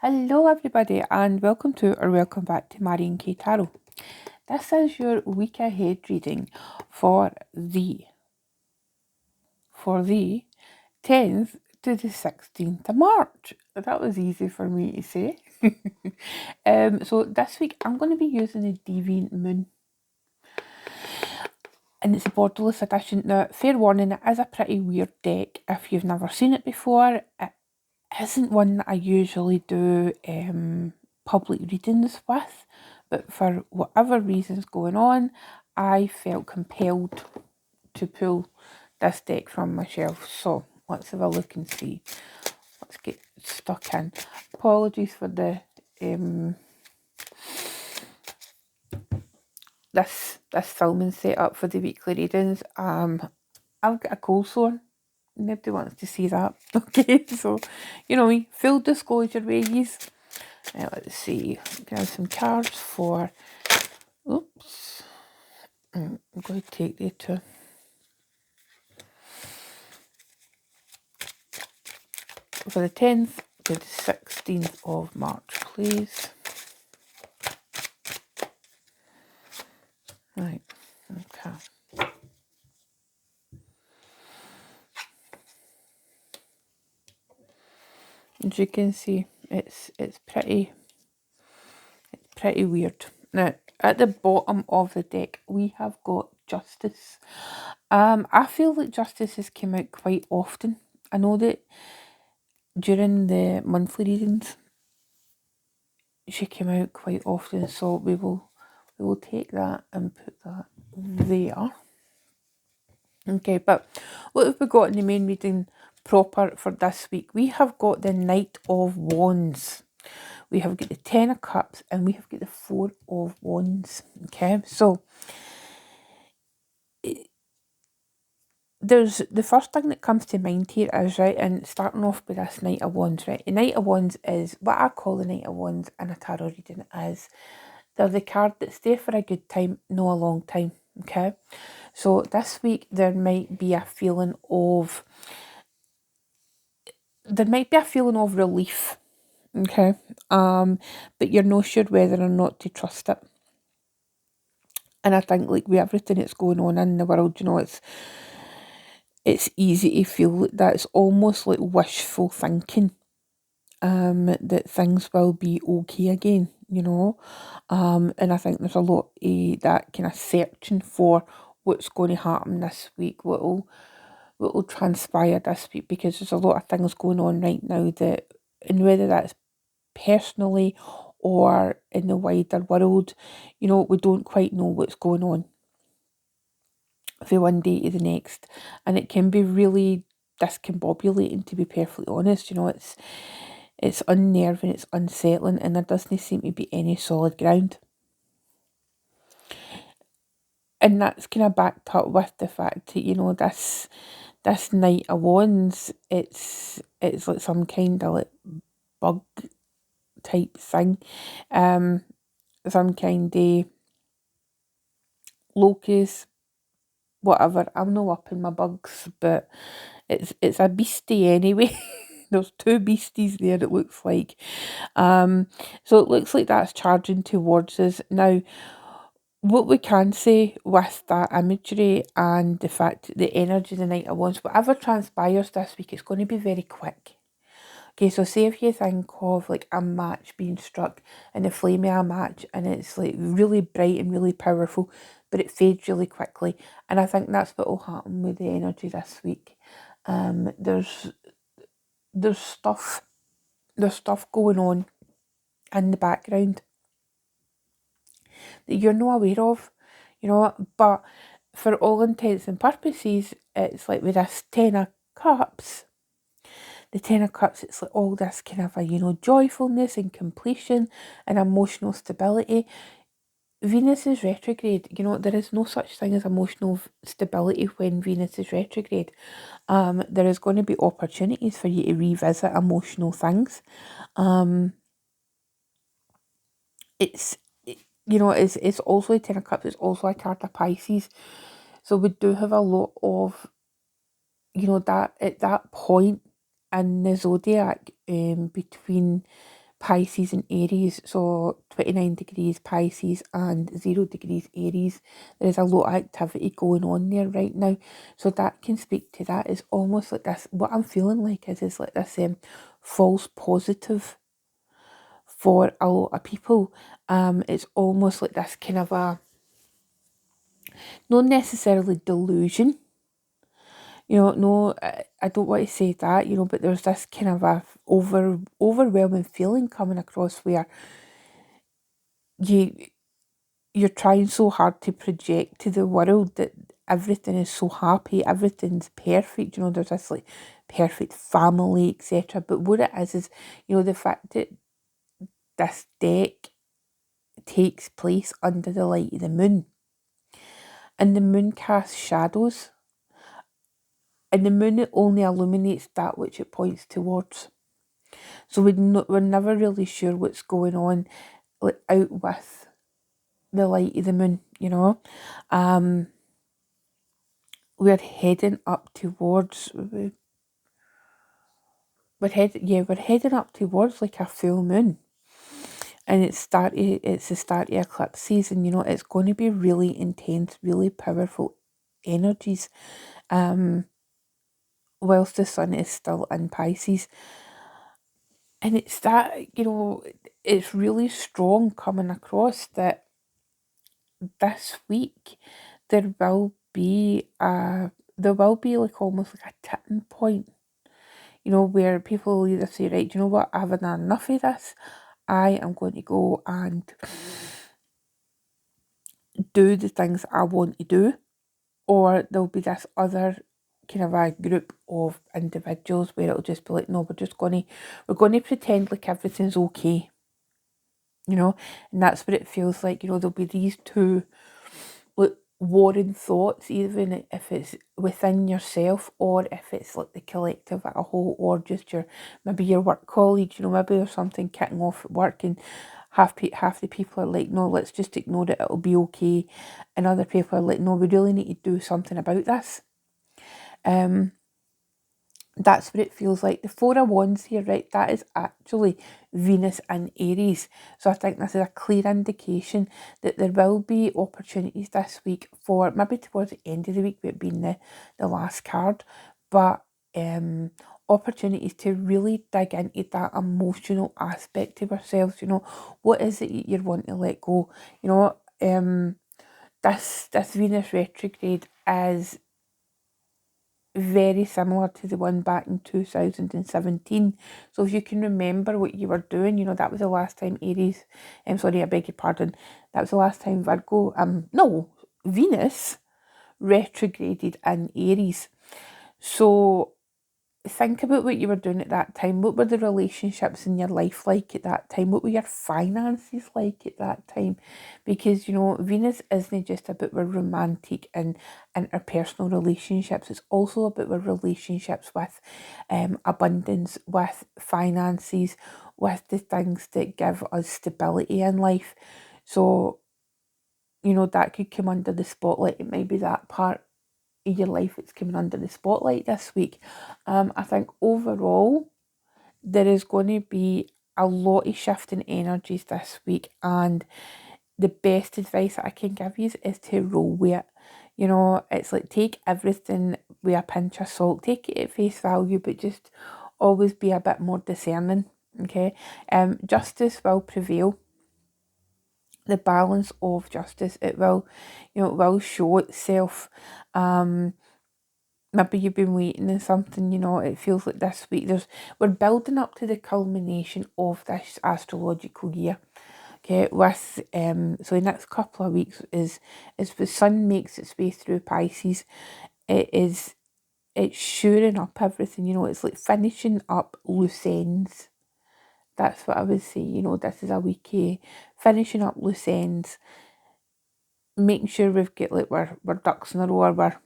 Hello, everybody, and welcome back to Marion K Tarot. This is your week ahead reading for the 10th to the 16th of March. That was easy for me to say. So this week I'm going to be using the Deviant Moon, and it's a borderless edition. Now, fair warning, it is a pretty weird deck. If you've never seen it before, it isn't one that I usually do public readings with, but for whatever reasons going on, I felt compelled to pull this deck from my shelf. So let's have a look and see. Let's get stuck in. Apologies for the this filming setup for the weekly readings. I've got a cold sore. Nobody wants to see that. Okay, so you know me, full disclosure ways. Let's see. Can I have some cards for? Oops. I'm going to take the two. For the 10th to the 16th of March, please. Right. Okay. As you can see, it's pretty weird. Now, at the bottom of the deck, we have got Justice. I feel that Justice has come out quite often. I know that during the monthly readings, she came out quite often, so we will take that and put that there. Okay, but what have we got in the main reading proper for this week? We have got the Knight of Wands. We have got the Ten of Cups, and we have got the Four of Wands. Okay, so there's the first thing that comes to mind here is, right, and starting off with this Knight of Wands, right? The Knight of Wands is what I call the Knight of Wands in a tarot reading is they're the card that's there for a good time, no a long time. Okay, so this week there might be a feeling of relief. Okay, but you're not sure whether or not to trust it. And I think, like with everything that's going on in the world, you know, it's easy to feel that it's almost like wishful thinking, that things will be okay again, you know. And I think there's a lot of that kind of searching for what's going to happen this week, what will transpire this week, because there's a lot of things going on right now that, and whether that's personally or in the wider world, you know, we don't quite know what's going on from one day to the next, and it can be really discombobulating, to be perfectly honest. You know, it's unnerving, it's unsettling, and there doesn't seem to be any solid ground. And that's kind of backed up with the fact that, you know, this Knight of Wands, it's like some kind of like bug type thing, some kind of locust, whatever. I'm not up in my bugs, but it's a beastie anyway. There's two beasties there, it looks like. So it looks like that's charging towards us. Now, what we can say with that imagery and the fact that the energy of the Knight of Wands, whatever transpires this week, it's going to be very quick. Okay, so say if you think of like a match being struck and the flame of a match, and it's like really bright and really powerful, but it fades really quickly. And I think that's what will happen with the energy this week. There's stuff going on in the background that you're not aware of, you know, but for all intents and purposes, it's like with this Ten of Cups. The Ten of Cups, it's like all this kind of a, you know, joyfulness and completion and emotional stability. Venus is retrograde. You know, there is no such thing as emotional stability when Venus is retrograde. There is going to be opportunities for you to revisit emotional things. You know, it's also a Ten of Cups. It's also a card of Pisces. So we do have a lot of, you know, that at that point in the zodiac, between Pisces and Aries, so 29 degrees Pisces and 0 degrees Aries. There's a lot of activity going on there right now, so that can speak to that. It's almost like this, what I'm feeling like is like this false positive for a lot of people. It's almost like this kind of a, not necessarily delusion, no, I don't want to say that, but there's this kind of a overwhelming feeling coming across where you you're trying so hard to project to the world that everything is so happy, everything's perfect, there's this like perfect family, etc. But what it is, the fact that this deck takes place under the light of the moon, and the moon casts shadows, and the moon only illuminates that which it points towards. So we're never really sure what's going on like out with the light of the moon, We're heading up towards we're heading up towards like a full moon. And it's the start of eclipse season, it's going to be really intense, really powerful energies. Whilst the sun is still in Pisces. And it's that, it's really strong coming across that this week there will be like almost like a tipping point, where people will either say, right, you know what, I've had enough of this, I am going to go and do the things I want to do, or there'll be this other kind of a group of individuals where it'll just be like, no, we're going to pretend like everything's okay, and that's what it feels like. There'll be these two like warring thoughts, even if it's within yourself or if it's like the collective as a whole, or just maybe your work colleagues, maybe there's something kicking off at work and half the people are like, no, let's just ignore it, it'll be okay, and other people are like, no, we really need to do something about this. That's what it feels like. The Four of Wands here, right, that is actually Venus in Aries. So I think this is a clear indication that there will be opportunities this week for, maybe towards the end of the week, it being the last card, but opportunities to really dig into that emotional aspect of ourselves. What is it you're wanting to let go? This Venus retrograde is very similar to the one back in 2017. So if you can remember what you were doing, that was the last time Aries, sorry, I beg your pardon, that was the last time Venus retrograded in Aries. So think about what you were doing at that time. What were the relationships in your life like at that time? What were your finances like at that time? Because, Venus isn't just about our romantic and interpersonal relationships. It's also about our relationships with abundance, with finances, with the things that give us stability in life. So, that could come under the spotlight. It might be that part of your life that's coming under the spotlight this week. I think overall there is going to be a lot of shifting energies this week, and the best advice that I can give you is to roll with it. It's like take everything with a pinch of salt, take it at face value, but just always be a bit more discerning. Okay, justice will prevail. The balance of justice, it will show itself. Maybe you've been waiting on something, it feels like this week we're building up to the culmination of this astrological year. Okay, with so the next couple of weeks is the sun makes its way through Pisces. It's shoring up everything, it's like finishing up loose ends. That's what I would say, this is a week finishing up loose ends, making sure we've got like we're ducks in a row, or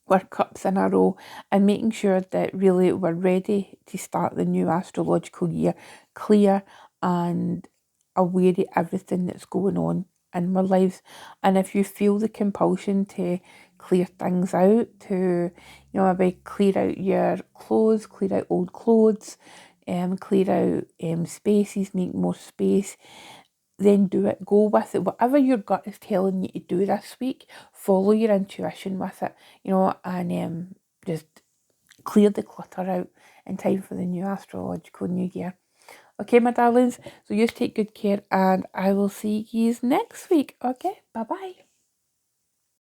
we're cups in a row, and making sure that really we're ready to start the new astrological year clear and aware of everything that's going on in our lives. And if you feel the compulsion to clear things out, to maybe clear out your clothes, clear out old clothes, clear out spaces, make more space, then do it. Go with it. Whatever your gut is telling you to do this week, follow your intuition with it, and just clear the clutter out in time for the new astrological new year. Okay, my darlings, so you take good care and I will see you next week. Okay, bye-bye.